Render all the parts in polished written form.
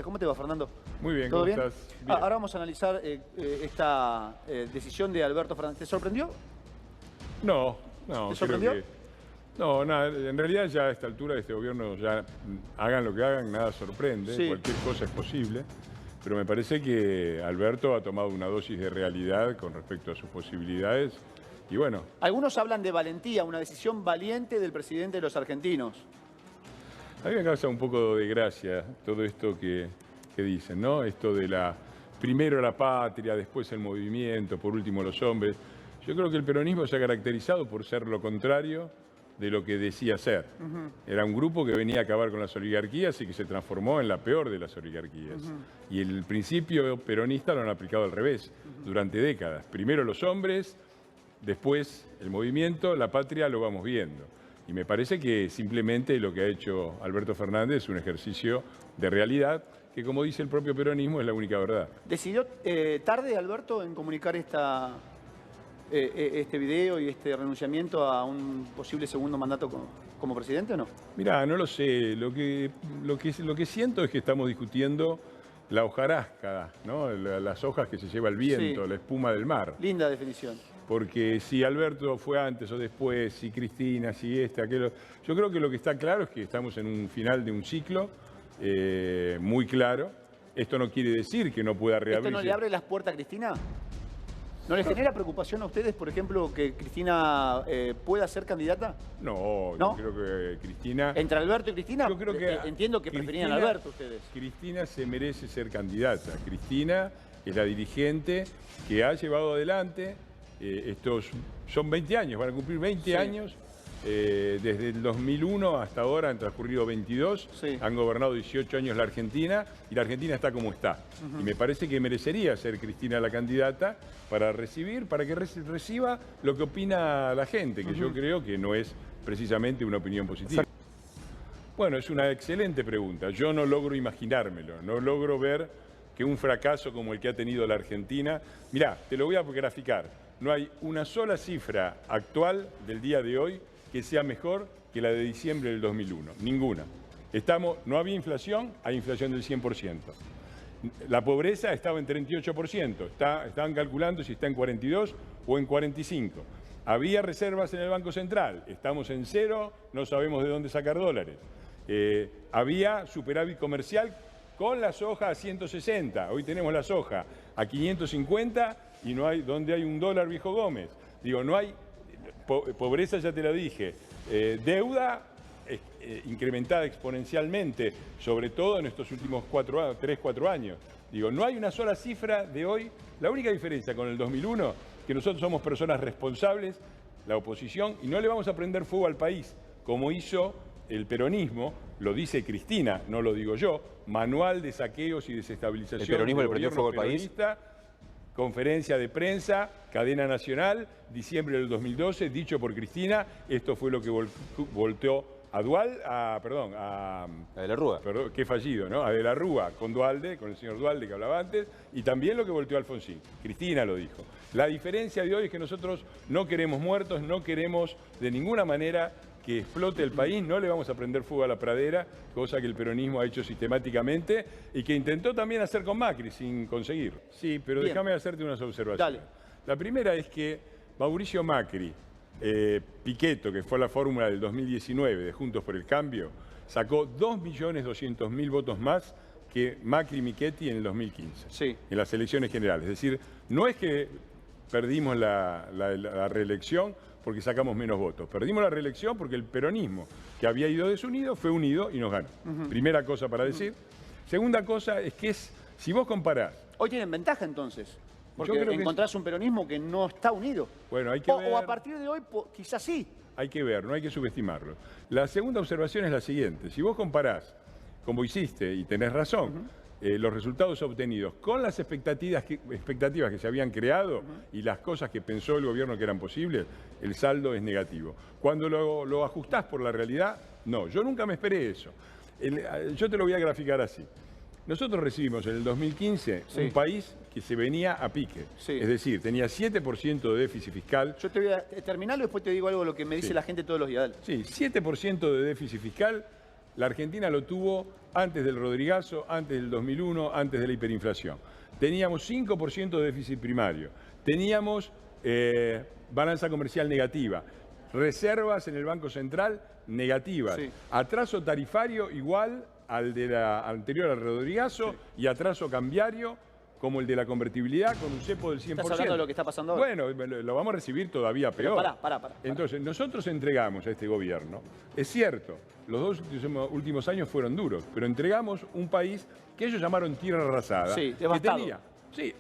¿Cómo te va, Fernando? Muy bien, ¿Todo ¿cómo bien? estás? Bien. Ahora vamos a analizar esta decisión de Alberto Fernández. ¿Te sorprendió? No, ¿Te creo sorprendió? que... No, nada, en realidad ya a esta altura de este gobierno ya hagan lo que hagan, nada sorprende, Sí. cualquier cosa es posible, pero me parece que Alberto ha tomado una dosis de realidad con respecto a sus posibilidades y bueno, Algunos hablan de valentía, una decisión valiente del presidente de los argentinos. a mí me causa un poco de gracia todo esto que dicen, ¿no? Esto de primero la patria, después el movimiento, por último los hombres. Yo creo que el peronismo se ha caracterizado por ser lo contrario de lo que decía ser. Era un grupo que venía a acabar con las oligarquías y que se transformó en la peor de las oligarquías. Y el principio peronista lo han aplicado al revés, durante décadas. Primero los hombres, después el movimiento, la patria lo vamos viendo. Y me parece que simplemente lo que ha hecho Alberto Fernández es un ejercicio de realidad que, como dice el propio peronismo, es la única verdad. ¿Decidió tarde Alberto en comunicar este video y este renunciamiento a un posible segundo mandato como presidente o no? Mirá, no lo sé. Lo que siento es que estamos discutiendo la hojarasca, ¿no? Las hojas que se lleva el viento, Sí. la espuma del mar. Linda definición. Porque si Alberto fue antes o después, si Cristina, si aquello... Yo creo que lo que está claro es que estamos en un final de un ciclo muy claro. Esto no quiere decir que no pueda reabrirse. ¿Esto no le abre las puertas a Cristina? ¿No les genera preocupación a ustedes, por ejemplo, que Cristina pueda ser candidata? No, ¿No? yo creo que Cristina... ¿Entre Alberto y Cristina? Yo creo que Entiendo que preferían a Cristina- Alberto ustedes. Cristina se merece ser candidata. Cristina es la dirigente que ha llevado adelante son 20 años, van a cumplir 20 Sí. años. Desde el 2001 hasta ahora han transcurrido 22, Sí. han gobernado 18 años la Argentina y la Argentina está como está. Y me parece que merecería ser Cristina la candidata para que reciba lo que opina la gente, que yo creo que no es precisamente una opinión positiva. Bueno, es una excelente pregunta. Yo no logro imaginármelo, no logro ver que un fracaso como el que ha tenido la Argentina... Mirá, te lo voy a graficar. No hay una sola cifra actual del día de hoy que sea mejor que la de diciembre del 2001. Ninguna. No había inflación, hay inflación del 100%. La pobreza estaba en 38%. Estaban calculando si está en 42 o en 45. Había reservas en el Banco Central. Estamos en cero, no sabemos de dónde sacar dólares. Había superávit comercial con la soja a 160. Hoy tenemos la soja a 550 y no hay donde hay $1, viejo Gómez. Digo, no hay pobreza, ya te lo dije. Deuda incrementada exponencialmente, sobre todo en estos últimos 3, 4 años. Digo, no hay una sola cifra de hoy. La única diferencia con el 2001 que nosotros somos personas responsables, la oposición, y no le vamos a prender fuego al país, como hizo el peronismo, lo dice Cristina, no lo digo yo, manual de saqueos y desestabilización. ¿El peronismo del le prendió gobierno fuego al país? peronista, conferencia de prensa, cadena nacional, diciembre del 2012, dicho por Cristina, esto fue lo que volteó a La de la Rúa. Perdón, qué fallido, ¿no? A De la Rúa con Dualde, con el señor Dualde que hablaba antes, y también lo que volteó a Alfonsín. Cristina lo dijo. La diferencia de hoy es que nosotros no queremos muertos, no queremos de ninguna manera que explote el país, no le vamos a prender fuego a la pradera, cosa que el peronismo ha hecho sistemáticamente y que intentó también hacer con Macri sin conseguir. Sí, pero Bien. déjame hacerte unas observaciones. Dale. La primera es que Mauricio Macri, Pichetto, que fue la fórmula del 2019 de Juntos por el Cambio, sacó 2.200.000 votos más que Macri y Michetti en el 2015, Sí. en las elecciones generales. Es decir, no es que perdimos la reelección porque sacamos menos votos. Perdimos la reelección porque el peronismo, que había ido desunido, fue unido y nos ganó. Primera cosa para decir. Segunda cosa es que si vos comparás... Hoy tienen ventaja entonces, porque Yo creo que encontrás un peronismo que no está unido. Bueno, hay que ver... O a partir de hoy, quizás sí. Hay que ver, no hay que subestimarlo. La segunda observación es la siguiente. Si vos comparás, como hiciste, y tenés razón, los resultados obtenidos con las expectativas que se habían creado y las cosas que pensó el gobierno que eran posibles, el saldo es negativo. Cuando lo ajustás por la realidad, no. Yo nunca me esperé eso. Yo te lo voy a graficar así. Nosotros recibimos en el 2015 un país que se venía a pique. Sí. Es decir, tenía 7% de déficit fiscal. Yo te voy a terminarlo y después te digo algo de lo que me dice Sí. la gente todos los días. Dale. Sí, 7% de déficit fiscal, la Argentina lo tuvo antes del Rodrigazo, antes del 2001, antes de la hiperinflación. Teníamos 5% de déficit primario, teníamos balanza comercial negativa, reservas en el Banco Central negativas, Sí. atraso tarifario igual al de la anterior al Rodrigazo y atraso cambiario como el de la convertibilidad con un cepo del 100%. ¿Estás hablando de lo que está pasando ahora? Bueno, lo vamos a recibir todavía Pero peor. pará. Entonces, nosotros entregamos a este gobierno, es cierto, los 2 últimos años fueron duros, pero entregamos un país que ellos llamaron tierra arrasada. Sí, que devastado. tenía, sí,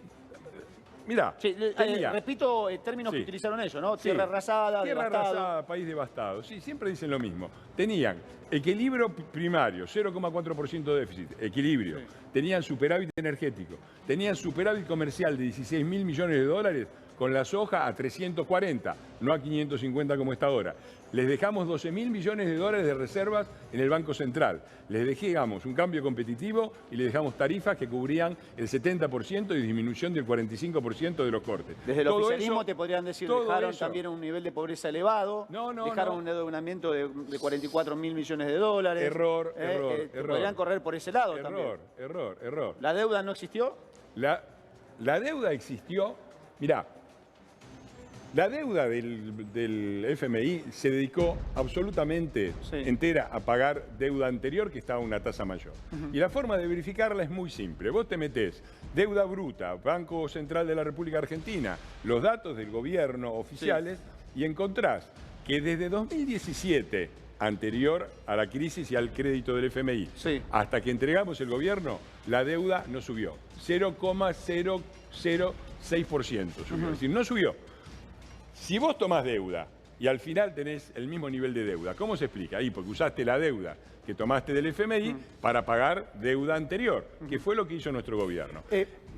mirá, Sí, tenía, repito términos Sí. que utilizaron ellos, ¿no? Sí. Tierra arrasada, Tierra devastado. arrasada, país devastado. Sí, siempre dicen lo mismo. Tenían equilibrio primario, 0,4% de déficit, equilibrio. Sí. Tenían superávit energético. Tenían superávit comercial de 16.000 millones de dólares con la soja a 340, no a 550 como está ahora. Les dejamos 12.000 millones de dólares de reservas en el Banco Central. Les dejamos un cambio competitivo y les dejamos tarifas que cubrían el 70% y disminución del 45% de los cortes. Desde el Todo oficialismo eso- te podrían decir, todo dejaron eso- también un nivel de pobreza elevado, No, dejaron no. un endeudamiento de 44.000 millones de dólares. Error. Podrían correr por ese lado también. Error. ¿La deuda no existió? La deuda existió. Mirá, la deuda del FMI se dedicó absolutamente Sí. entera a pagar deuda anterior que estaba a una tasa mayor. Y la forma de verificarla es muy simple. Vos te metés deuda bruta, Banco Central de la República Argentina, los datos del gobierno oficiales y encontrás que desde 2017, anterior a la crisis y al crédito del FMI, Sí. hasta que entregamos el gobierno, la deuda no subió. 0,006% subió. Es decir, no subió. Si vos tomás deuda y al final tenés el mismo nivel de deuda, ¿cómo se explica? Ahí, porque usaste la deuda que tomaste del FMI para pagar deuda anterior, que fue lo que hizo nuestro gobierno.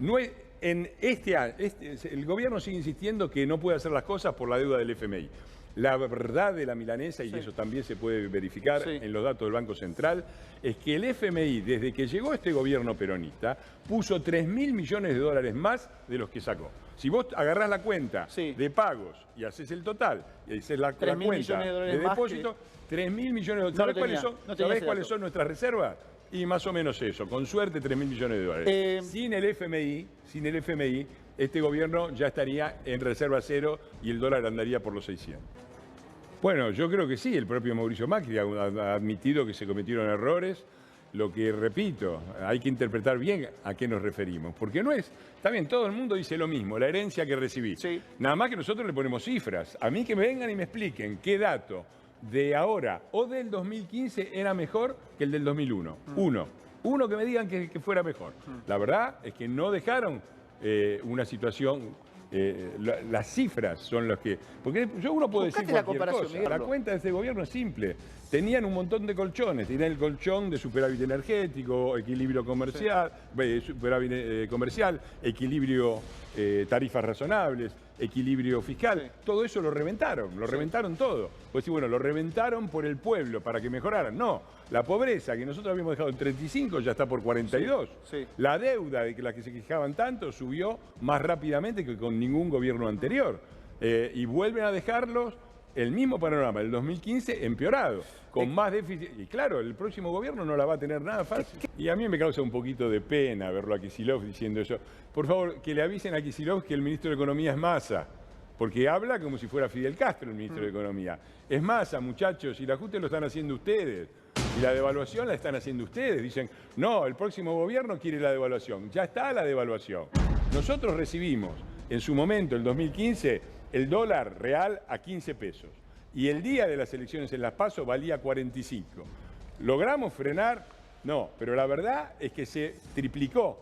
No es, en este año, el gobierno sigue insistiendo que no puede hacer las cosas por la deuda del FMI. La verdad de la milanesa, y Sí. eso también se puede verificar Sí. en los datos del Banco Central, es que el FMI, desde que llegó este gobierno peronista, puso 3.000 millones de dólares más de los que sacó. Si vos agarrás la cuenta Sí. de pagos y haces el total, y haces la 3.000 cuenta millones de dólares de más depósito, 3.000 millones de dólares. No ¿Sabés lo cuáles tenía, son, no tenía ¿sabés ese cuáles dato. son nuestras reservas? Y más o menos eso, con suerte 3.000 millones de dólares. Sin el FMI, este gobierno ya estaría en reserva cero y el dólar andaría por los 600. Bueno, yo creo que sí, el propio Mauricio Macri ha admitido que se cometieron errores. Lo que repito, hay que interpretar bien a qué nos referimos, porque no es, está bien, todo el mundo dice lo mismo, la herencia que recibí. Sí. Nada más que nosotros le ponemos cifras. A mí que me vengan y me expliquen qué dato de ahora o del 2015 era mejor que el del 2001. Uno que me digan que fuera mejor. La verdad es que no dejaron una situación. Las cifras son las que... Porque uno puede decir Buscate la cualquier comparación, cosa. Miguel. La cuenta de este gobierno es simple. Tenían un montón de colchones. Tenían el colchón de superávit energético, equilibrio comercial, superávit comercial, equilibrio tarifas razonables, equilibrio fiscal. Sí. Todo eso lo reventaron todo. Pues sí, bueno, lo reventaron por el pueblo para que mejoraran. No, la pobreza que nosotros habíamos dejado en 35 ya está por 42. Sí. La deuda de la que se quejaban tanto subió más rápidamente que con ningún gobierno anterior. Y vuelven a dejarlos el mismo panorama del 2015 empeorado, con más déficit. Y claro, el próximo gobierno no la va a tener nada fácil. Y a mí me causa un poquito de pena verlo a Kicillof diciendo eso. Por favor, que le avisen a Kicillof que el ministro de Economía es Massa, porque habla como si fuera Fidel Castro el ministro de Economía. Es Massa, muchachos, y el ajuste lo están haciendo ustedes. Y la devaluación la están haciendo ustedes. Dicen, no, el próximo gobierno quiere la devaluación. Ya está la devaluación. Nosotros recibimos en su momento, el 2015, el dólar real a 15 pesos. Y el día de las elecciones en Las PASO valía 45. ¿Logramos frenar? No, pero la verdad es que se triplicó.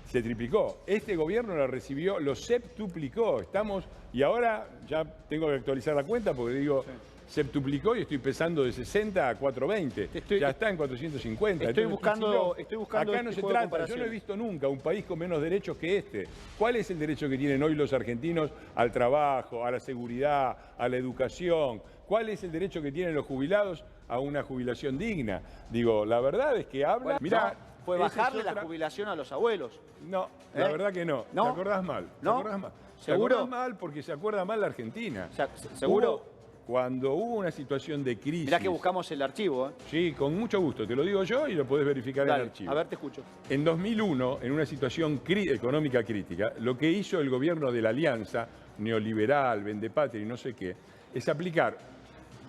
Se triplicó. Este gobierno lo recibió, lo septuplicó. Estamos, y ahora ya tengo que actualizar la cuenta porque digo, septuplicó y estoy pesando de 60 a 420. Ya está en 450. Estoy Entonces, buscando acá no este se juego de trata, yo comparación. no he visto nunca un país con menos derechos que este. ¿Cuál es el derecho que tienen hoy los argentinos al trabajo, a la seguridad, a la educación? ¿Cuál es el derecho que tienen los jubilados a una jubilación digna? Digo, la verdad es que habla... Bueno, Mirá, no, fue esa es bajarle la otra- jubilación a los abuelos. No, la ¿Eh? verdad que no. ¿No? Te acordás mal. ¿No? Te acordás mal. ¿Seguro? Te acordás mal porque se acuerda mal la Argentina. ¿Seguro? cuando hubo una situación de crisis... Mirá que buscamos el archivo, ¿eh? Sí, con mucho gusto, te lo digo yo y lo podés verificar en el archivo. A ver, te escucho. En 2001, en una situación económica crítica, lo que hizo el gobierno de la Alianza, neoliberal, vendepatria y no sé qué, es aplicar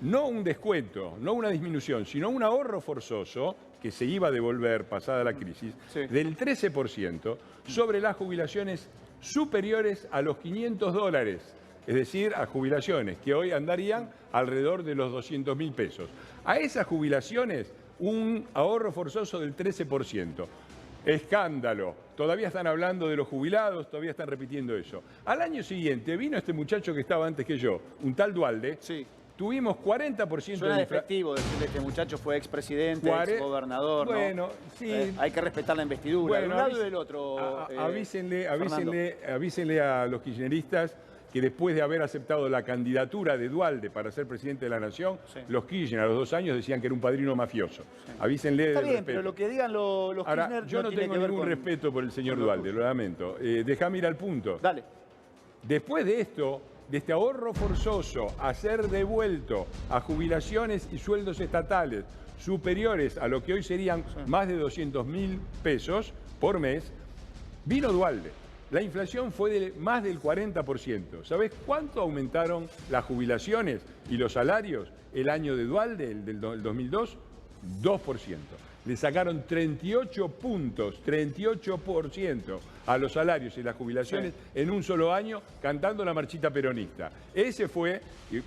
no un descuento, no una disminución, sino un ahorro forzoso que se iba a devolver pasada la crisis, del 13% sobre las jubilaciones superiores a los $500. Es decir, a jubilaciones que hoy andarían alrededor de los 200.000 pesos. A esas jubilaciones, un ahorro forzoso del 13%. Escándalo. Todavía están hablando de los jubilados, todavía están repitiendo eso. Al año siguiente vino este muchacho que estaba antes que yo, un tal Duhalde. Sí. Tuvimos 40% Suena de efectivo decirle que este muchacho fue expresidente, exgobernador, ¿no? Bueno, sí. Hay que respetar la investidura, Bueno, de un lado y del otro. Avísenle a los kirchneristas que después de haber aceptado la candidatura de Duhalde para ser presidente de la Nación, los Kirchner a los 2 años decían que era un padrino mafioso. Avísenle Está del bien, respeto. pero lo que digan los Ahora, Kirchner yo no tiene tengo que ver ningún con... respeto por el señor Duhalde, lo lamento. Déjame ir al punto. Dale. Después de esto, de este ahorro forzoso a ser devuelto a jubilaciones y sueldos estatales superiores a lo que hoy serían más de 200.000 pesos por mes, vino Duhalde. La inflación fue de más del 40%. ¿Sabés cuánto aumentaron las jubilaciones y los salarios el año de Duhalde, el del 2002? 2%. Le sacaron 38 puntos, 38% a los salarios y las jubilaciones en un solo año cantando la marchita peronista. Ese fue,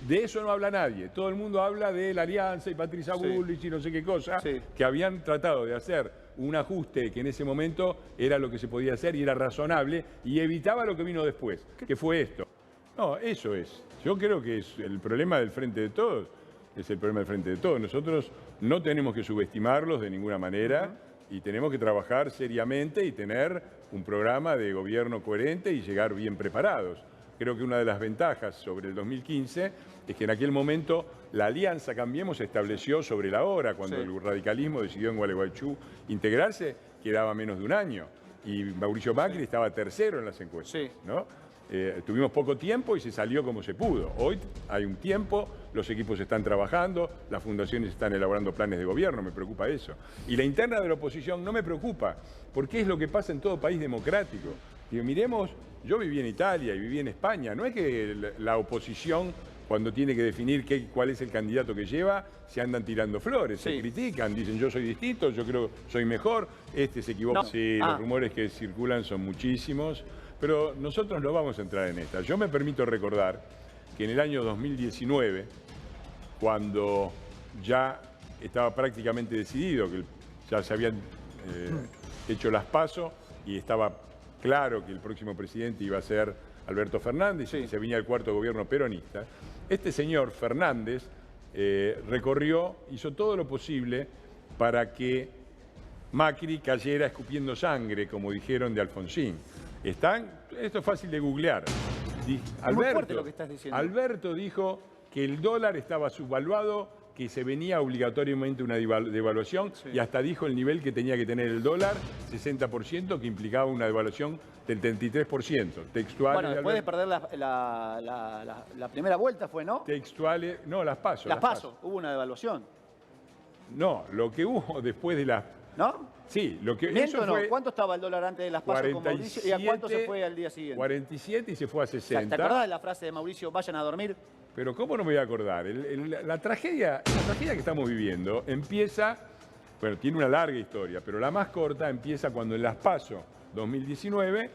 de eso no habla nadie. Todo el mundo habla de la Alianza y Patricia Bullrich y no sé qué cosa, que habían tratado de hacer un ajuste que en ese momento era lo que se podía hacer y era razonable y evitaba lo que vino después, que fue esto. No, eso es. Yo creo que es el problema del Frente de Todos. Es el problema del Frente de Todos. Nosotros no tenemos que subestimarlos de ninguna manera y tenemos que trabajar seriamente y tener un programa de gobierno coherente y llegar bien preparados. Creo que una de las ventajas sobre el 2015 es que en aquel momento la Alianza Cambiemos se estableció sobre la hora. Cuando el radicalismo decidió en Gualeguaychú integrarse, quedaba menos de un año. Y Mauricio Macri estaba tercero en las encuestas, ¿no? Tuvimos poco tiempo y se salió como se pudo. Hoy hay un tiempo, los equipos están trabajando, las fundaciones están elaborando planes de gobierno, me preocupa eso. Y la interna de la oposición no me preocupa, porque es lo que pasa en todo país democrático. Digo, miremos, yo viví en Italia y viví en España, no es que la oposición, cuando tiene que definir cuál es el candidato que lleva, se andan tirando flores, se critican, dicen yo soy distinto, yo creo soy mejor, este se equivoca. No. Sí, los rumores que circulan son muchísimos. Pero nosotros no vamos a entrar en esta. Yo me permito recordar que en el año 2019, cuando ya estaba prácticamente decidido, que ya se habían hecho las PASO y estaba claro que el próximo presidente iba a ser Alberto Fernández y se venía el cuarto gobierno peronista, este señor Fernández hizo todo lo posible para que Macri cayera escupiendo sangre, como dijeron de Alfonsín. Esto es fácil de googlear. Alberto dijo que el dólar estaba subvaluado, que se venía obligatoriamente una devaluación y hasta dijo el nivel que tenía que tener el dólar, 60%, que implicaba una devaluación del 33%. Textuales. Bueno, después de perder la primera vuelta fue, ¿no? Textuales, no, las PASO. Las PASO, hubo una devaluación. No, lo que hubo después de las... ¿No? Sí, lo que ¿Miento eso o no? fue ¿Cuánto estaba el dólar antes de las PASO con Mauricio y a cuánto se fue al día siguiente? 47 y se fue a 60. ¿Te acordás de la frase de Mauricio, vayan a dormir? Pero ¿cómo no me voy a acordar? La tragedia que estamos viviendo empieza, bueno, tiene una larga historia, pero la más corta empieza cuando en las PASO 2019,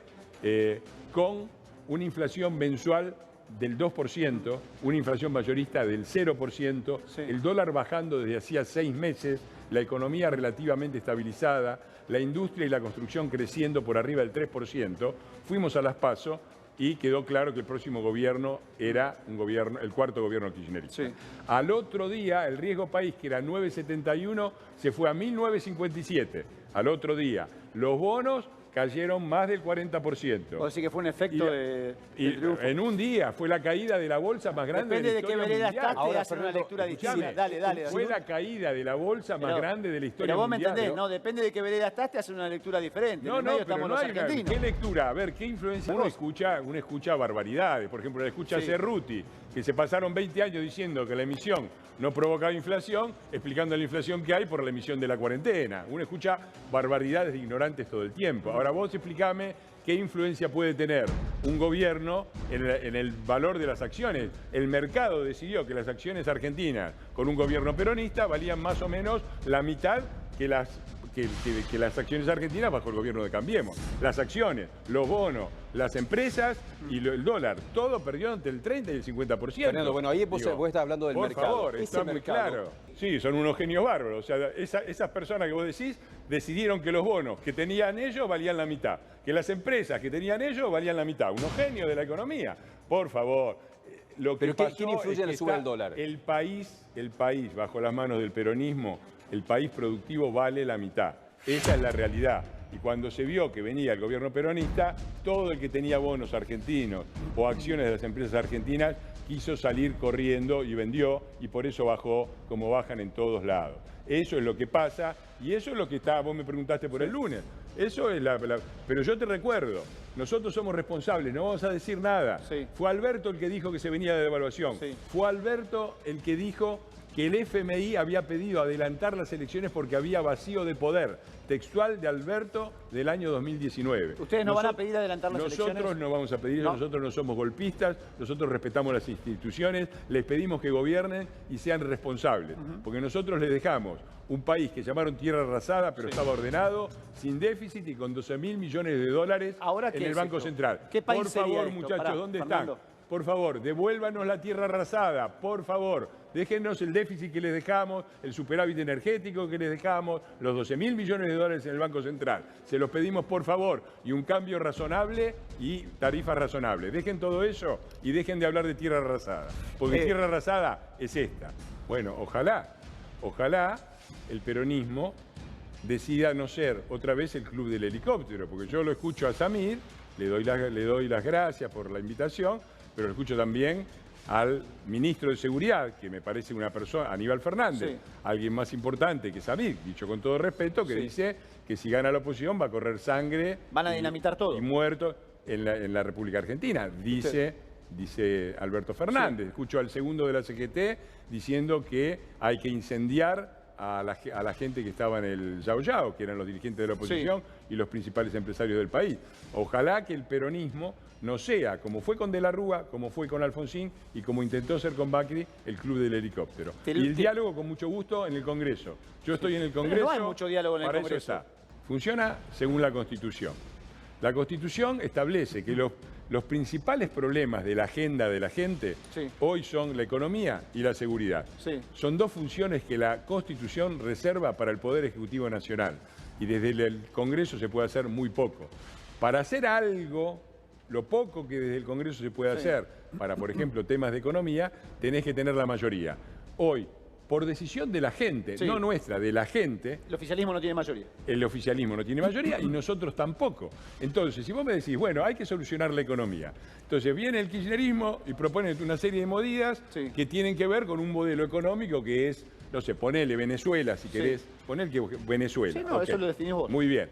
con una inflación mensual del 2%, una inflación mayorista del 0%, el dólar bajando desde hacía 6 meses, la economía relativamente estabilizada, la industria y la construcción creciendo por arriba del 3%, fuimos a las PASO y quedó claro que el próximo gobierno era el cuarto gobierno kirchnerista. Al otro día, el riesgo país, que era 9,71, se fue a 1.957. Al otro día, los bonos cayeron más del 40%. O decir que fue un efecto de triunfo. En un día fue la caída de la bolsa más grande Depende de la de qué historia vereda mundial. estás, te Ahora, hacen una Fernando, lectura escuchame, distinta. Dale. Fue la caída de la bolsa más grande de la historia Pero vos mundial. me entendés, no, depende de qué vereda estás, te hacen una lectura diferente. No, en el medio pero estamos no los hay una... argentinos. ¿Qué lectura? A ver, ¿qué influencia? Uno escucha barbaridades. Por ejemplo, le escucha a Sí. Cerruti, que se pasaron 20 años diciendo que la emisión no provocaba inflación, explicando la inflación que hay por la emisión de la cuarentena. Uno escucha barbaridades de ignorantes todo el tiempo. Ahora vos explícame qué influencia puede tener un gobierno en el valor de las acciones. El mercado decidió que las acciones argentinas con un gobierno peronista valían más o menos la mitad que las acciones argentinas bajo el gobierno de Cambiemos. Las acciones, los bonos, las empresas y el dólar, todo perdió entre el 30 y el 50%. Fernando, bueno, ahí vos estás hablando del mercado. Por favor, Ese está muy mercado- claro. Sí, son unos genios bárbaros. O sea, esas personas que vos decís decidieron que los bonos que tenían ellos valían la mitad, que las empresas que tenían ellos valían la mitad. Unos genios de la economía. Por favor. Lo que Pero pasó ¿quién influye es en la que suba está del dólar? El país, bajo las manos del peronismo, el país productivo vale la mitad. Esa es la realidad. Y cuando se vio que venía el gobierno peronista, todo el que tenía bonos argentinos o acciones de las empresas argentinas quiso salir corriendo y vendió, y por eso bajó como bajan en todos lados. Eso es lo que pasa, y eso es lo que está, vos me preguntaste por el lunes. Eso es pero yo te recuerdo, nosotros somos responsables, no vamos a decir nada. Sí. Fue Alberto el que dijo que se venía de devaluación. Sí. Fue Alberto el que dijo que el FMI había pedido adelantar las elecciones porque había vacío de poder. Textual de Alberto del año 2019. ¿Ustedes no van a pedir adelantar las elecciones? Nosotros no vamos a pedir eso, ¿No? nosotros no somos golpistas, nosotros respetamos las instituciones, les pedimos que gobiernen y sean responsables. Porque nosotros les dejamos un país que llamaron tierra arrasada, pero estaba ordenado, sin déficit y con 12.000 millones de dólares ¿Ahora qué en el es Banco esto? Central. ¿Qué país por sería favor, esto? muchachos, Pará, ¿dónde Fernando. están? Por favor, devuélvanos la tierra arrasada, por favor. Déjennos el déficit que les dejamos, el superávit energético que les dejamos, los 12.000 millones de dólares en el Banco Central. Se los pedimos, por favor, y un cambio razonable y tarifas razonables. Dejen todo eso y dejen de hablar de tierra arrasada. Porque tierra arrasada es esta. Bueno, ojalá el peronismo decida no ser otra vez el club del helicóptero, porque yo lo escucho a Samir, le doy las gracias por la invitación, pero lo escucho también al ministro de Seguridad, que me parece una persona, Aníbal Fernández, Sí. alguien más importante que Samir, dicho con todo respeto, que Sí. dice que si gana la oposición va a correr sangre. Van a dinamitar todo. Y muertos en la República Argentina, dice Alberto Fernández. Escucho al segundo de la CGT diciendo que hay que incendiar a la gente que estaba en el Yao Yao, que eran los dirigentes de la oposición y los principales empresarios del país. Ojalá que el peronismo no sea, como fue con De la Rúa, como fue con Alfonsín y como intentó ser con Macri, el club del helicóptero. Y el diálogo con mucho gusto en el Congreso. Yo estoy en el Congreso. Pero no hay mucho diálogo en el para Congreso. Eso está. Funciona según la Constitución. La Constitución establece que los principales problemas de la agenda de la gente Sí. hoy son la economía y la seguridad. Sí. Son dos funciones que la Constitución reserva para el Poder Ejecutivo Nacional. Y desde el Congreso se puede hacer muy poco. Para hacer algo, lo poco que desde el Congreso se puede hacer, para, por ejemplo, temas de economía, tenés que tener la mayoría. Hoy, por decisión de la gente, Sí. no nuestra, de la gente, El oficialismo no tiene mayoría. el oficialismo no tiene mayoría y nosotros tampoco. Entonces, si vos me decís, bueno, hay que solucionar la economía. Entonces viene el kirchnerismo y propone una serie de medidas Sí. que tienen que ver con un modelo económico que es, no sé, ponele Venezuela, si querés. Ponele que Venezuela. Sí, no, ok. eso lo definís vos. Muy bien.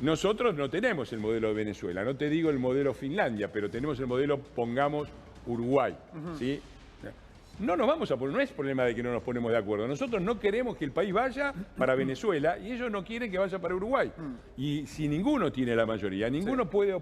Nosotros no tenemos el modelo de Venezuela, no te digo el modelo Finlandia, pero tenemos el modelo, pongamos, Uruguay, ¿sí? No nos vamos a poner, no es problema de que no nos ponemos de acuerdo. Nosotros no queremos que el país vaya para Venezuela y ellos no quieren que vaya para Uruguay. Y si ninguno tiene la mayoría, ninguno puede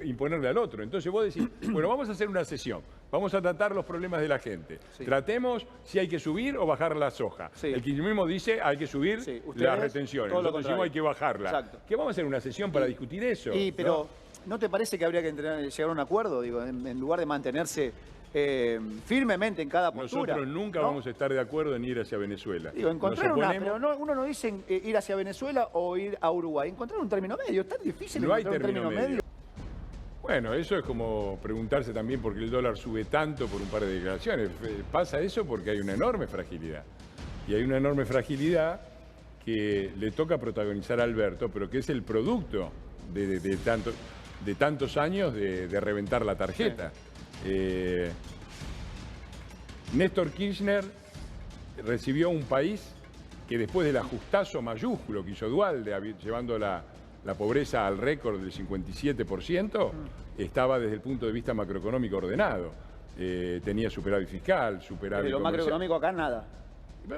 imponerle al otro. Entonces vos decís, bueno, vamos a hacer una sesión, vamos a tratar los problemas de la gente. Sí. Tratemos si hay que subir o bajar la soja. Sí. El kirchnerismo dice hay que subir Sí. Ustedes, las retenciones. todo lo Nosotros decimos hay que bajarla. Exacto. ¿Qué vamos a hacer una sesión para discutir eso? Pero ¿no te parece que habría que llegar a un acuerdo? Digo, en lugar de mantenerse firmemente en cada postura. Nosotros nunca ¿no? vamos a estar de acuerdo en ir hacia Venezuela. Digo, encontrar Nos una, oponemos- pero no, uno no dice ir hacia Venezuela o ir a Uruguay. Encontrar un término medio. Es tan difícil No hay encontrar un término término medio. Bueno, eso es como preguntarse también por qué el dólar sube tanto por un par de declaraciones. Pasa eso porque hay una enorme fragilidad. Y hay una enorme fragilidad que le toca protagonizar a Alberto, pero que es el producto de tantos años de reventar la tarjeta. Sí. Néstor Kirchner recibió un país que después del ajustazo mayúsculo que hizo Dualde, llevando la pobreza al récord del 57%, estaba desde el punto de vista macroeconómico ordenado. Tenía superávit fiscal, superávit comercial. Pero macroeconómico acá nada.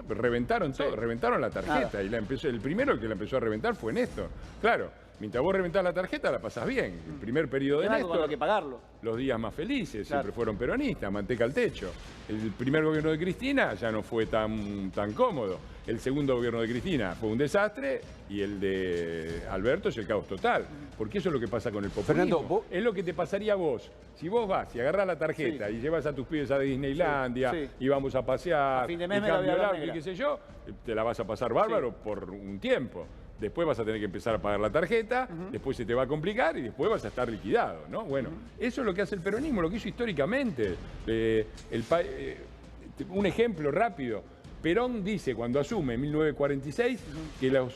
Reventaron todo, reventaron la tarjeta. Y el primero que la empezó a reventar fue Néstor. Claro, mientras vos reventás la tarjeta la pasás bien. El primer periodo de Néstor, hay que pagarlo. Los días más felices, siempre fueron peronistas, manteca al techo. El primer gobierno de Cristina ya no fue tan cómodo. El segundo gobierno de Cristina fue un desastre y el de Alberto es el caos total. Porque eso es lo que pasa con el populismo. Fernando, es lo que te pasaría a vos. Si vos vas y agarrás la tarjeta y llevas a tus pibes a Disneylandia y vamos a pasear, a fin de mes y cambio el auto y qué sé yo, te la vas a pasar bárbaro por un tiempo. Después vas a tener que empezar a pagar la tarjeta, después se te va a complicar y después vas a estar liquidado, ¿no? Bueno, eso es lo que hace el peronismo, lo que hizo históricamente. Un ejemplo rápido. Perón dice, cuando asume en 1946, que los...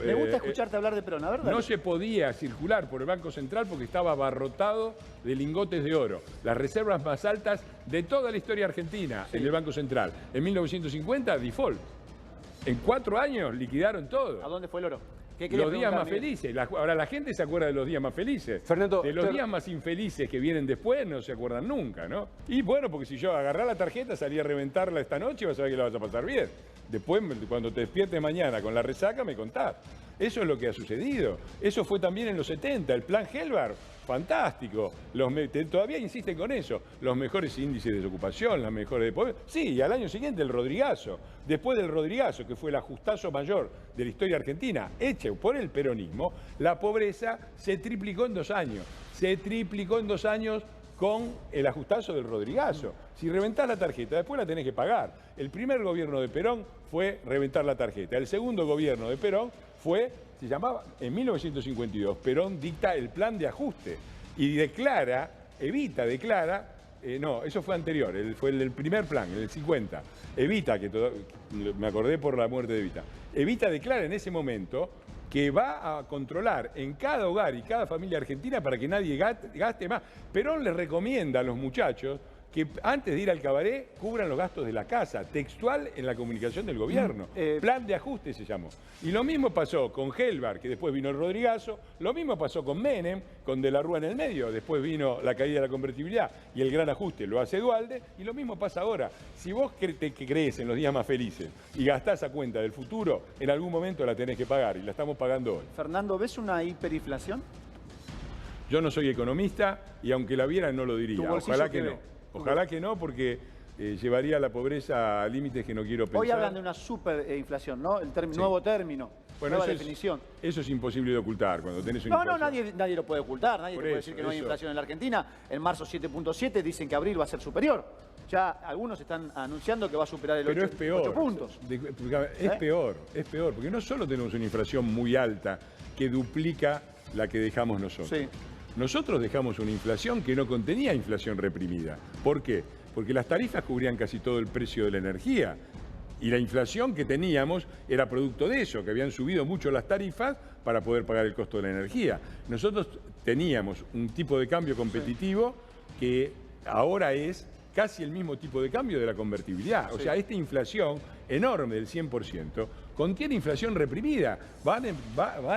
Me gusta escucharte hablar de Perón, a ver, dale. No se podía circular por el Banco Central porque estaba abarrotado de lingotes de oro. Las reservas más altas de toda la historia argentina en el Banco Central. En 1950, default. En 4 años liquidaron todo. ¿A dónde fue el oro? Los días más felices. Ahora la gente se acuerda de los días más felices. Fernando, de los días más infelices que vienen después no se acuerdan nunca, ¿no? Y bueno, porque si yo agarré la tarjeta, salí a reventarla esta noche, vas a ver que la vas a pasar bien. Después, cuando te despiertes mañana con la resaca, me contás. Eso es lo que ha sucedido. Eso fue también en los 70. El plan Helvar, fantástico. Todavía insisten con eso. Los mejores índices de desocupación, las mejores de pobreza. Sí, y al año siguiente el Rodrigazo. Después del Rodrigazo, que fue el ajustazo mayor de la historia argentina, hecho por el peronismo, la pobreza se triplicó en 2 años. Se triplicó en 2 años con el ajustazo del Rodrigazo. Si reventás la tarjeta, después la tenés que pagar. El primer gobierno de Perón fue reventar la tarjeta. El segundo gobierno de Perón se llamaba, en 1952, Perón dicta el plan de ajuste y declara, no, eso fue anterior, fue el del primer plan, el del 50. Me acordé por la muerte de Evita declara en ese momento que va a controlar en cada hogar y cada familia argentina para que nadie gaste más. Perón les recomienda a los muchachos que antes de ir al cabaret cubran los gastos de la casa, textual en la comunicación del gobierno. Plan de ajuste se llamó. Y lo mismo pasó con Helvar, que después vino el Rodrigazo, lo mismo pasó con Menem, con De la Rúa en el medio, después vino la caída de la convertibilidad y el gran ajuste lo hace Dualde, y lo mismo pasa ahora. Si vos crees en los días más felices y gastás a cuenta del futuro, en algún momento la tenés que pagar, y la estamos pagando hoy. Fernando, ¿ves una hiperinflación? Yo no soy economista y aunque la viera no lo diría. Ojalá que no. Ojalá que no, porque llevaría la pobreza a límites que no quiero pensar. Hoy hablan de una superinflación, ¿no? El nuevo término, nueva definición. Eso es imposible de ocultar cuando tenés una inflación. No, nadie lo puede ocultar. Nadie te puede decir que no hay inflación en la Argentina. En marzo 7.7, dicen que abril va a ser superior. Ya algunos están anunciando que va a superar el 8 puntos. Pero es peor. Es peor, porque no solo tenemos una inflación muy alta que duplica la que dejamos nosotros. Sí. Nosotros dejamos una inflación que no contenía inflación reprimida. ¿Por qué? Porque las tarifas cubrían casi todo el precio de la energía. Y la inflación que teníamos era producto de eso, que habían subido mucho las tarifas para poder pagar el costo de la energía. Nosotros teníamos un tipo de cambio competitivo que ahora es casi el mismo tipo de cambio de la convertibilidad. O sea, esta inflación enorme del 100% contiene inflación reprimida. Van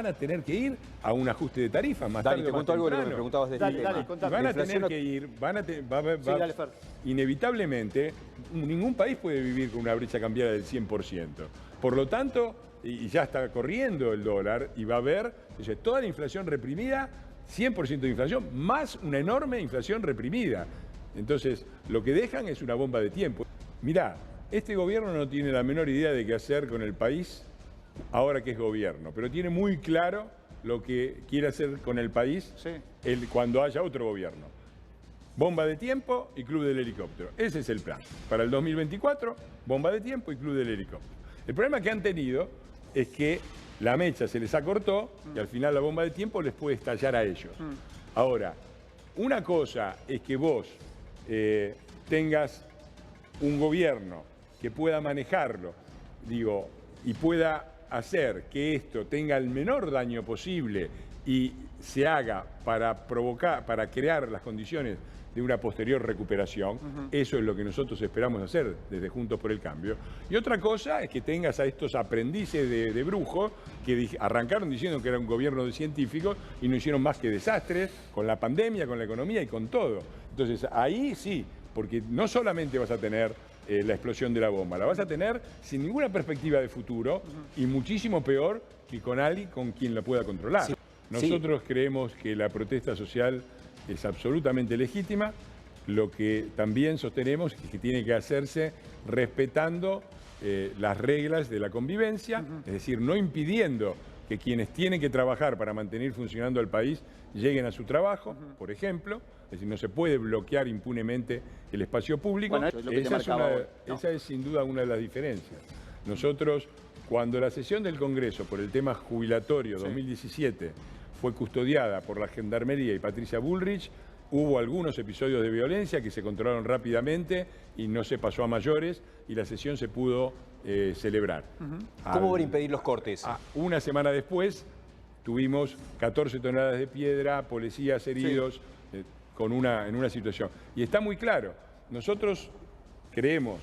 a tener que ir a un ajuste de tarifas más tarde o más temprano. Algo de lo que me preguntabas de van a tener que ir, inevitablemente, ningún país puede vivir con una brecha cambiaria del 100%. Por lo tanto, y ya está corriendo el dólar, y va a haber toda la inflación reprimida, 100% de inflación, más una enorme inflación reprimida. Entonces, lo que dejan es una bomba de tiempo. Mirá, este gobierno no tiene la menor idea de qué hacer con el país ahora que es gobierno, pero tiene muy claro lo que quiere hacer con el país cuando haya otro gobierno. Bomba de tiempo y Club del Helicóptero. Ese es el plan. Para el 2024, bomba de tiempo y Club del Helicóptero. El problema que han tenido es que la mecha se les acortó y al final la bomba de tiempo les puede estallar a ellos. Ahora, una cosa es que vos tengas un gobierno que pueda manejarlo, y pueda hacer que esto tenga el menor daño posible y se haga para provocar, para crear las condiciones de una posterior recuperación, eso es lo que nosotros esperamos hacer desde Juntos por el Cambio. Y otra cosa es que tengas a estos aprendices de brujo que arrancaron diciendo que era un gobierno de científicos y no hicieron más que desastres con la pandemia, con la economía y con todo. Entonces ahí sí, porque no solamente vas a tener la explosión de la bomba, la vas a tener sin ninguna perspectiva de futuro y muchísimo peor que con alguien con quien la pueda controlar. Sí. Nosotros creemos que la protesta social es absolutamente legítima. Lo que también sostenemos es que tiene que hacerse respetando las reglas de la convivencia, es decir, no impidiendo que quienes tienen que trabajar para mantener funcionando el país lleguen a su trabajo, por ejemplo. Es decir, no se puede bloquear impunemente el espacio público. Bueno, esa es sin duda una de las diferencias. Nosotros, cuando la sesión del Congreso por el tema jubilatorio 2017 fue custodiada por la Gendarmería y Patricia Bullrich, hubo algunos episodios de violencia que se controlaron rápidamente y no se pasó a mayores y la sesión se pudo celebrar. ¿Cómo van a impedir los cortes? Una semana después tuvimos 14 toneladas de piedra, policías heridos, en una situación. Y está muy claro, nosotros creemos,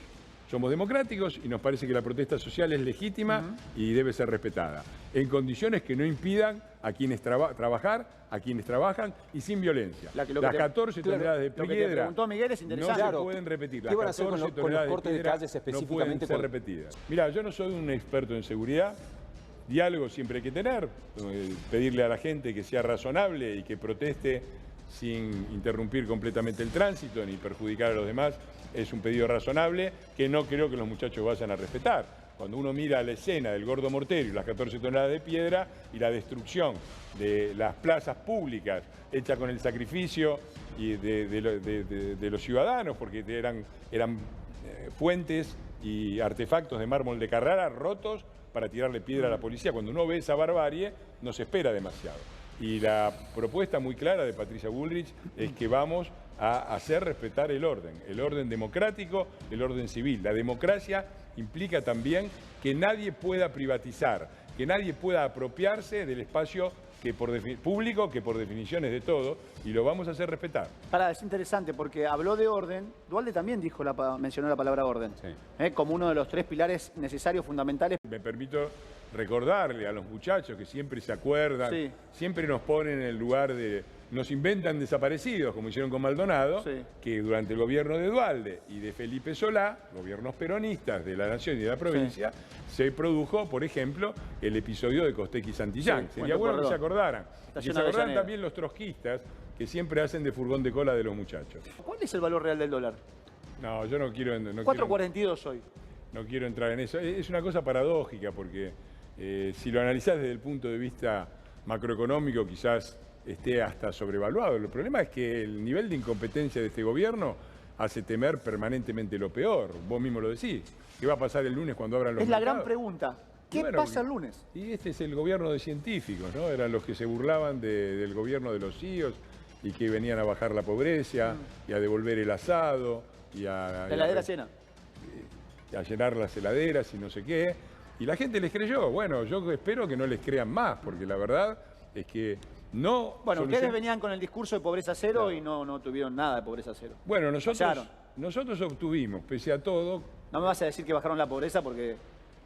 somos democráticos y nos parece que la protesta social es legítima y debe ser respetada, en condiciones que no impidan a quienes trabajar, a quienes trabajan y sin violencia. Las 14 toneladas de piedra lo que te preguntó Miguel es interesante. No se pueden repetir. ¿Qué van a hacer con los cortes de calles específicamente? No pueden ser repetidas. Mira, yo no soy un experto en seguridad. Diálogo siempre hay que tener, pedirle a la gente que sea razonable y que proteste sin interrumpir completamente el tránsito ni perjudicar a los demás, es un pedido razonable que no creo que los muchachos vayan a respetar. Cuando uno mira la escena del Gordo Mortero y las 14 toneladas de piedra y la destrucción de las plazas públicas hecha con el sacrificio y de los ciudadanos, porque eran fuentes y artefactos de mármol de Carrara rotos para tirarle piedra a la policía. Cuando uno ve esa barbarie, no se espera demasiado. Y la propuesta muy clara de Patricia Bullrich es que vamos a hacer respetar el orden democrático, el orden civil. La democracia implica también que nadie pueda privatizar, que nadie pueda apropiarse del espacio público, que por definición es de todo, y lo vamos a hacer respetar. Es interesante porque habló de orden, Duhalde también mencionó la palabra orden, como uno de los 3 pilares necesarios, fundamentales. Me permito recordarle a los muchachos que siempre se acuerdan, siempre nos ponen en el lugar nos inventan desaparecidos, como hicieron con Maldonado, que durante el gobierno de Duhalde y de Felipe Solá, gobiernos peronistas de la nación y de la provincia, se produjo, por ejemplo, el episodio de Costec y Santillán. Sería bueno que se acordaran. Que se acordaran también los trotskistas que siempre hacen de furgón de cola de los muchachos. ¿Cuál es el valor real del dólar? No, yo no quiero... 4.42 hoy. No quiero entrar en eso. Es una cosa paradójica porque si lo analizás desde el punto de vista macroeconómico quizás esté hasta sobrevaluado. El problema es que el nivel de incompetencia de este gobierno hace temer permanentemente lo peor. Vos mismo lo decís. ¿Qué va a pasar el lunes cuando abran los mercados? Es la gran pregunta. ¿Qué pasa el lunes? Y este es el gobierno de científicos, ¿no? Eran los que se burlaban del gobierno de los CIOs y que venían a bajar la pobreza y a devolver el asado y a... La heladera llena. A llenar las heladeras y no sé qué. Y la gente les creyó. Bueno, yo espero que no les crean más, porque la verdad es que no... Bueno, ustedes venían con el discurso de pobreza cero y no tuvieron nada de pobreza cero. Bueno, nosotros obtuvimos, pese a todo... No me vas a decir que bajaron la pobreza porque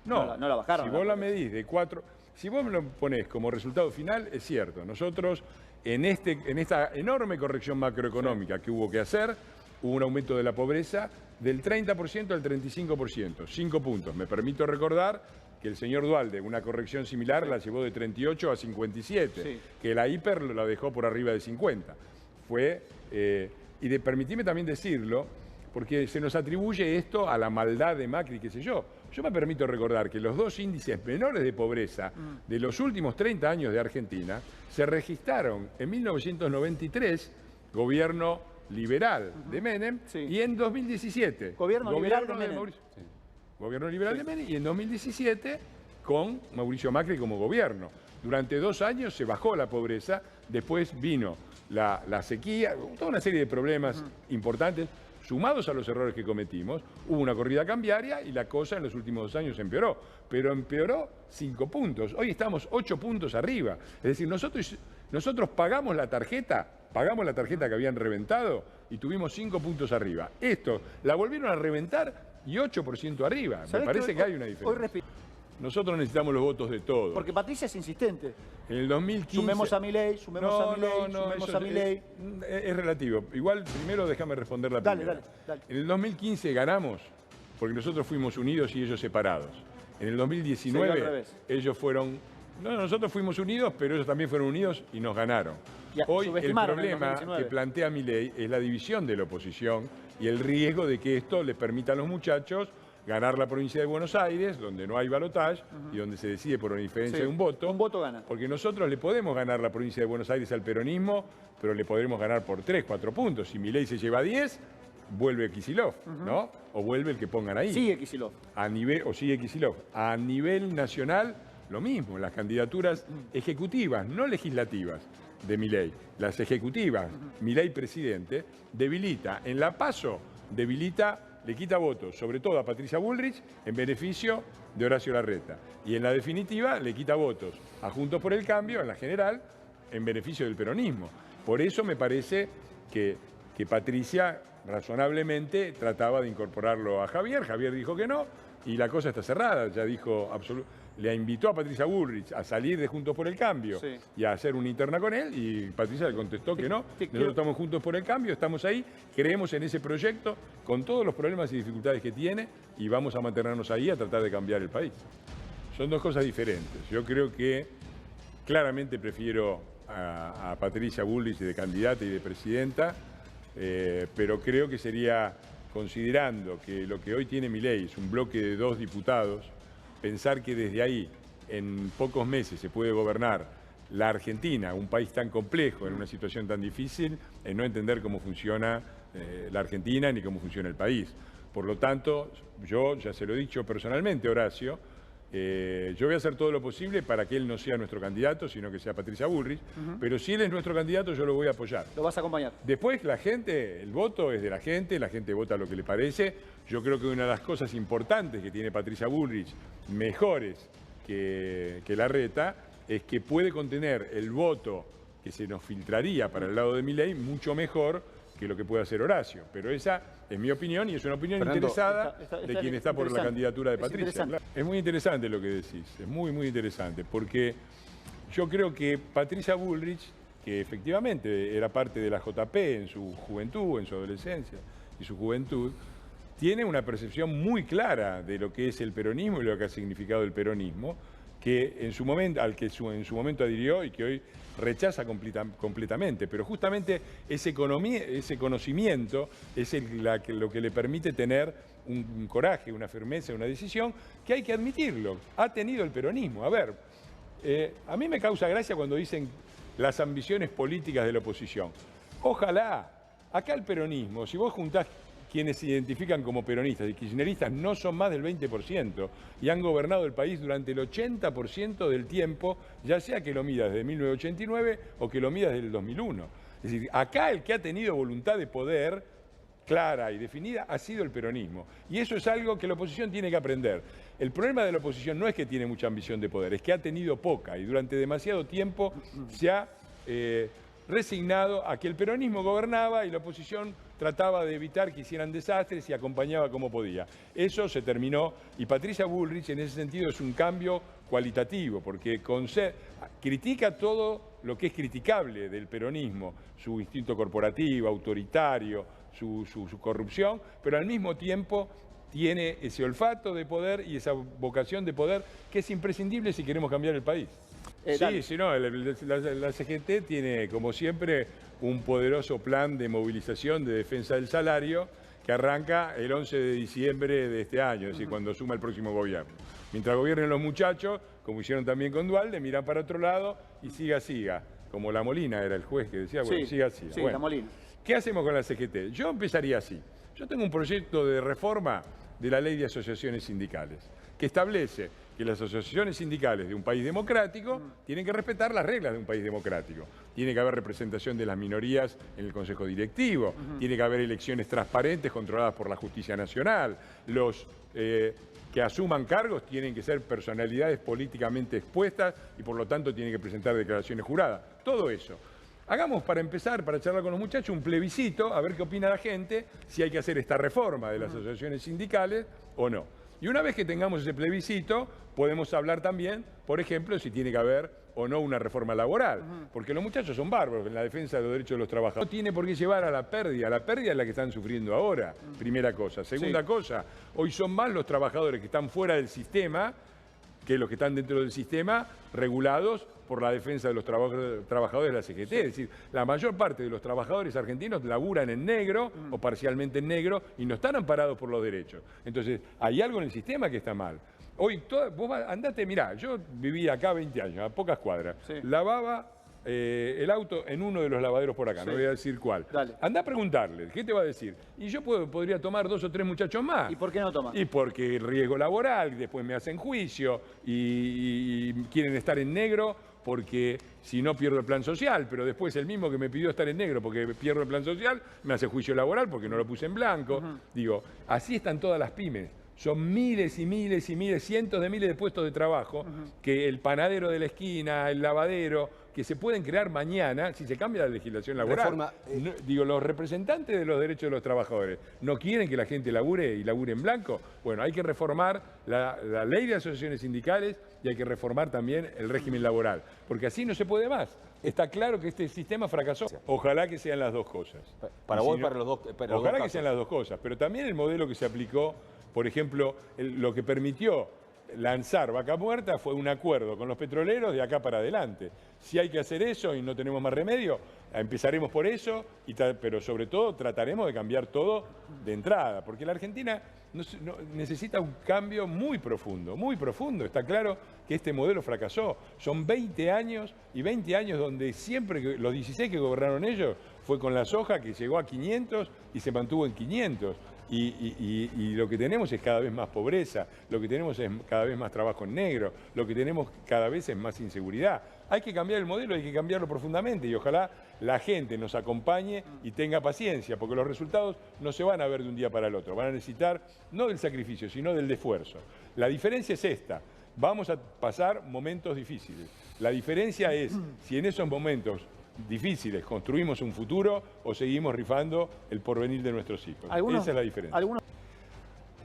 no la bajaron. Si vos la medís de 4... Si vos me lo ponés como resultado final, es cierto. Nosotros, en esta enorme corrección macroeconómica que hubo que hacer, hubo un aumento de la pobreza del 30% al 35%, 5 puntos. Me permito recordar que el señor Duhalde, una corrección similar, la llevó de 38 a 57, que la hiper la dejó por arriba de 50. Permitime también decirlo, porque se nos atribuye esto a la maldad de Macri, qué sé yo. Yo me permito recordar que los 2 índices menores de pobreza de los últimos 30 años de Argentina se registraron en 1993, gobierno liberal de Menem, y en 2017, gobierno liberal de Menem. Gobierno liberal de Menem, y en 2017 con Mauricio Macri como gobierno. Durante 2 años se bajó la pobreza, después vino la sequía, toda una serie de problemas importantes, sumados a los errores que cometimos, hubo una corrida cambiaria y la cosa en los últimos 2 años empeoró. Pero empeoró 5 puntos. Hoy estamos 8 puntos arriba. Es decir, nosotros Nosotros pagamos la tarjeta que habían reventado y tuvimos 5 puntos arriba. Esto, la volvieron a reventar y 8% arriba. Me parece que hay una diferencia. Nosotros necesitamos los votos de todos. Porque Patricia es insistente. En el 2015... Sumemos a Milei, sumemos a Milei. Es relativo. Igual, primero déjame responder la primera. Dale. En el 2015 ganamos porque nosotros fuimos unidos y ellos separados. En el 2019 ellos fueron... No, nosotros fuimos unidos, pero ellos también fueron unidos y nos ganaron. Hoy el problema que plantea Milei es la división de la oposición y el riesgo de que esto le permita a los muchachos ganar la provincia de Buenos Aires, donde no hay balotaje y donde se decide por una diferencia de un voto. Un voto gana. Porque nosotros le podemos ganar la provincia de Buenos Aires al peronismo, pero le podremos ganar por 3, 4 puntos. Si Milei se lleva 10, vuelve Kicillof, ¿no? O vuelve el que pongan ahí. Sigue Kicillof. Sigue Kicillof. A nivel nacional, lo mismo. Las candidaturas ejecutivas, no legislativas, de Milei. Las ejecutivas, Milei presidente, debilita. En la PASO, le quita votos, sobre todo a Patricia Bullrich, en beneficio de Horacio Larreta. Y en la definitiva, le quita votos a Juntos por el Cambio, en la general, en beneficio del peronismo. Por eso me parece que Patricia razonablemente trataba de incorporarlo a Javier. Javier dijo que no y la cosa está cerrada. Ya dijo le invitó a Patricia Bullrich a salir de Juntos por el Cambio y a hacer una interna con él y Patricia le contestó que no. Nosotros estamos Juntos por el Cambio, estamos ahí, creemos en ese proyecto con todos los problemas y dificultades que tiene y vamos a mantenernos ahí a tratar de cambiar el país. Son dos cosas diferentes. Yo creo que claramente prefiero a Patricia Bullrich de candidata y de presidenta, pero creo que sería, considerando que lo que hoy tiene Milei es un bloque de 2 diputados, pensar que desde ahí, en pocos meses, se puede gobernar la Argentina, un país tan complejo, en una situación tan difícil, en no entender cómo funciona la Argentina ni cómo funciona el país. Por lo tanto, yo ya se lo he dicho personalmente, Horacio, yo voy a hacer todo lo posible para que él no sea nuestro candidato, sino que sea Patricia Bullrich, pero si él es nuestro candidato, yo lo voy a apoyar. ¿Lo vas a acompañar? Después la gente, el voto es de la gente vota lo que le parece. Yo creo que una de las cosas importantes que tiene Patricia Bullrich, mejores que Larreta, es que puede contener el voto que se nos filtraría para el lado de Milei mucho mejor que lo que puede hacer Horacio. Pero esa es mi opinión y es una opinión interesada de quien está por la candidatura de Patricia. Es muy interesante lo que decís, es muy, muy interesante, porque yo creo que Patricia Bullrich, que efectivamente era parte de la JP en su juventud, en su adolescencia y su juventud, tiene una percepción muy clara de lo que es el peronismo y lo que ha significado el peronismo, que en su momento, al que en su momento adhirió y que hoy rechaza completamente. Pero justamente ese conocimiento es lo que le permite tener un coraje, una firmeza, una decisión que hay que admitirlo. Ha tenido el peronismo. A ver, a mí me causa gracia cuando dicen las ambiciones políticas de la oposición. Ojalá, acá el peronismo, si vos juntás quienes se identifican como peronistas y kirchneristas no son más del 20% y han gobernado el país durante el 80% del tiempo, ya sea que lo midas desde 1989 o que lo midas desde el 2001. Es decir, acá el que ha tenido voluntad de poder clara y definida ha sido el peronismo. Y eso es algo que la oposición tiene que aprender. El problema de la oposición no es que tiene mucha ambición de poder, es que ha tenido poca y durante demasiado tiempo se ha resignado a que el peronismo gobernaba y la oposición trataba de evitar que hicieran desastres y acompañaba como podía. Eso se terminó y Patricia Bullrich en ese sentido es un cambio cualitativo porque critica todo lo que es criticable del peronismo, su instinto corporativo, autoritario, su corrupción, pero al mismo tiempo tiene ese olfato de poder y esa vocación de poder que es imprescindible si queremos cambiar el país. Sí, si no, la CGT tiene, como siempre, un poderoso plan de movilización de defensa del salario que arranca el 11 de diciembre de este año, es decir, cuando suma el próximo gobierno. Mientras gobiernen los muchachos, como hicieron también con Duhalde, miran para otro lado y siga, como La Molina era el juez que decía, bueno, siga. Sí, bueno, La Molina. ¿Qué hacemos con la CGT? Yo empezaría así. Yo tengo un proyecto de reforma de la Ley de Asociaciones Sindicales que establece que las asociaciones sindicales de un país democrático tienen que respetar las reglas de un país democrático. Tiene que haber representación de las minorías en el Consejo Directivo, tiene que haber elecciones transparentes controladas por la Justicia Nacional, los que asuman cargos tienen que ser personalidades políticamente expuestas y por lo tanto tienen que presentar declaraciones juradas. Todo eso. Hagamos para empezar, para charlar con los muchachos, un plebiscito, a ver qué opina la gente, si hay que hacer esta reforma de las asociaciones sindicales o no. Y una vez que tengamos ese plebiscito, podemos hablar también, por ejemplo, si tiene que haber o no una reforma laboral. Porque los muchachos son bárbaros en la defensa de los derechos de los trabajadores. No tiene por qué llevar a la pérdida es la que están sufriendo ahora, primera cosa. Segunda cosa, hoy son más los trabajadores que están fuera del sistema que los que están dentro del sistema regulados por la defensa de los trabajadores de la CGT. Es decir, la mayor parte de los trabajadores argentinos laburan en negro o parcialmente en negro y no están amparados por los derechos. Entonces, hay algo en el sistema que está mal. Hoy, vos andate, mirá, yo viví acá 20 años, a pocas cuadras, lavaba el auto en uno de los lavaderos por acá, no voy a decir cuál. Dale. Andá a preguntarle, ¿qué te va a decir? Y yo podría tomar 2 o 3 muchachos más. ¿Y por qué no toma? Y porque riesgo laboral, después me hacen juicio y quieren estar en negro porque si no pierdo el plan social, pero después el mismo que me pidió estar en negro porque pierdo el plan social, me hace juicio laboral porque no lo puse en blanco. Digo, así están todas las pymes. Son miles y miles y miles, cientos de miles de puestos de trabajo que el panadero de la esquina, el lavadero, que se pueden crear mañana si se cambia la legislación laboral. Digo, los representantes de los derechos de los trabajadores no quieren que la gente labure y labure en blanco. Bueno, hay que reformar la ley de asociaciones sindicales y hay que reformar también el régimen laboral, porque así no se puede más. Está claro que este sistema fracasó. Ojalá que sean las dos cosas. Para vos y para los dos. Ojalá que sean las dos cosas, pero también el modelo que se aplicó, por ejemplo, lo que permitió lanzar Vaca Muerta fue un acuerdo con los petroleros de acá para adelante. Si hay que hacer eso y no tenemos más remedio, empezaremos por eso, pero sobre todo trataremos de cambiar todo de entrada, porque la Argentina necesita un cambio muy profundo, muy profundo. Está claro que este modelo fracasó. Son 20 años y 20 años donde siempre, los 16 que gobernaron ellos, fue con la soja que llegó a 500 y se mantuvo en 500. Y lo que tenemos es cada vez más pobreza, lo que tenemos es cada vez más trabajo en negro, lo que tenemos cada vez es más inseguridad. Hay que cambiar el modelo, hay que cambiarlo profundamente y ojalá la gente nos acompañe y tenga paciencia, porque los resultados no se van a ver de un día para el otro, van a necesitar no del sacrificio, sino del esfuerzo. La diferencia es esta, vamos a pasar momentos difíciles. La diferencia es si en esos momentos difíciles construimos un futuro o seguimos rifando el porvenir de nuestros hijos. Esa es la diferencia.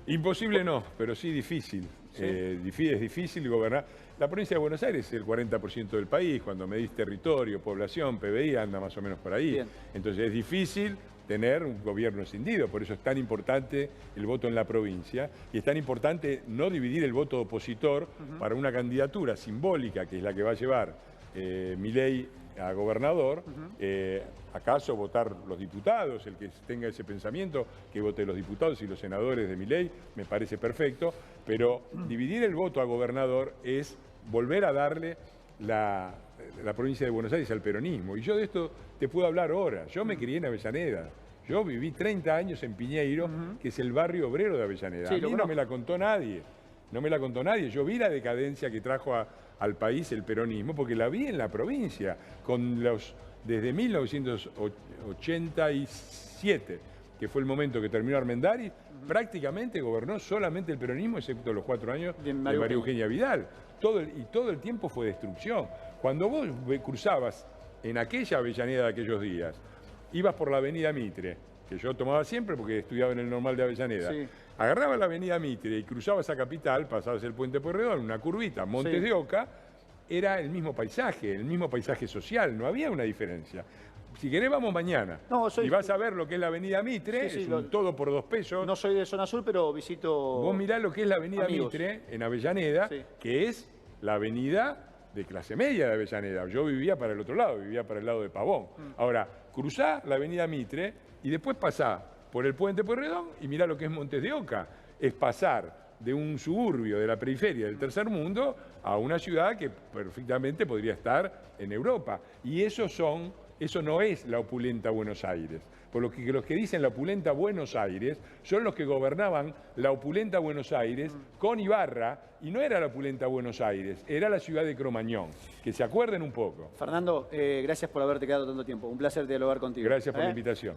Imposible no, pero sí difícil. ¿Sí? Es difícil gobernar. La provincia de Buenos Aires es el 40% del país. Cuando medís territorio, población, PBI, anda más o menos por ahí. Bien. Entonces es difícil tener un gobierno escindido. Por eso es tan importante el voto en la provincia y es tan importante no dividir el voto opositor para una candidatura simbólica, que es la que va a llevar Milei a gobernador. ¿Acaso votar los diputados? El que tenga ese pensamiento, que vote los diputados y los senadores de Milei, me parece perfecto, pero dividir el voto a gobernador es volver a darle la provincia de Buenos Aires al peronismo. Y yo de esto te puedo hablar ahora. Yo me crié en Avellaneda. Yo viví 30 años en Piñeiro, que es el barrio obrero de Avellaneda. Sí, a mí no me la contó nadie. No me la contó nadie. Yo vi la decadencia que trajo al país el peronismo, porque la vi en la provincia, desde 1987, que fue el momento que terminó Armendáriz, prácticamente gobernó solamente el peronismo, excepto los 4 años de María Eugenia Vidal. Todo el tiempo fue destrucción. Cuando vos cruzabas en aquella Avellaneda de aquellos días, ibas por la avenida Mitre, que yo tomaba siempre porque estudiaba en el Normal de Avellaneda, agarrabas la avenida Mitre y cruzabas a Capital, pasabas el Puente Pueyrredón, una curvita, Montes de Oca, era el mismo paisaje social, no había una diferencia. Si querés vamos mañana y vas a ver lo que es la avenida Mitre, es un todo por 2 pesos. No soy de zona sur, pero visito. Vos mirá lo que es la avenida Mitre en Avellaneda, que es la avenida de clase media de Avellaneda. Yo vivía para el otro lado, vivía para el lado de Pavón. Ahora, cruzá la avenida Mitre y después pasá por el Puente Pueyrredón y mirá lo que es Montes de Oca. Es pasar de un suburbio de la periferia del tercer mundo a una ciudad que perfectamente podría estar en Europa. Y esos son Eso no es la opulenta Buenos Aires. Por lo que los que dicen la opulenta Buenos Aires son los que gobernaban la opulenta Buenos Aires con Ibarra, y no era la opulenta Buenos Aires, era la ciudad de Cromañón. Que se acuerden un poco. Fernando, gracias por haberte quedado tanto tiempo. Un placer dialogar contigo. Gracias por la invitación.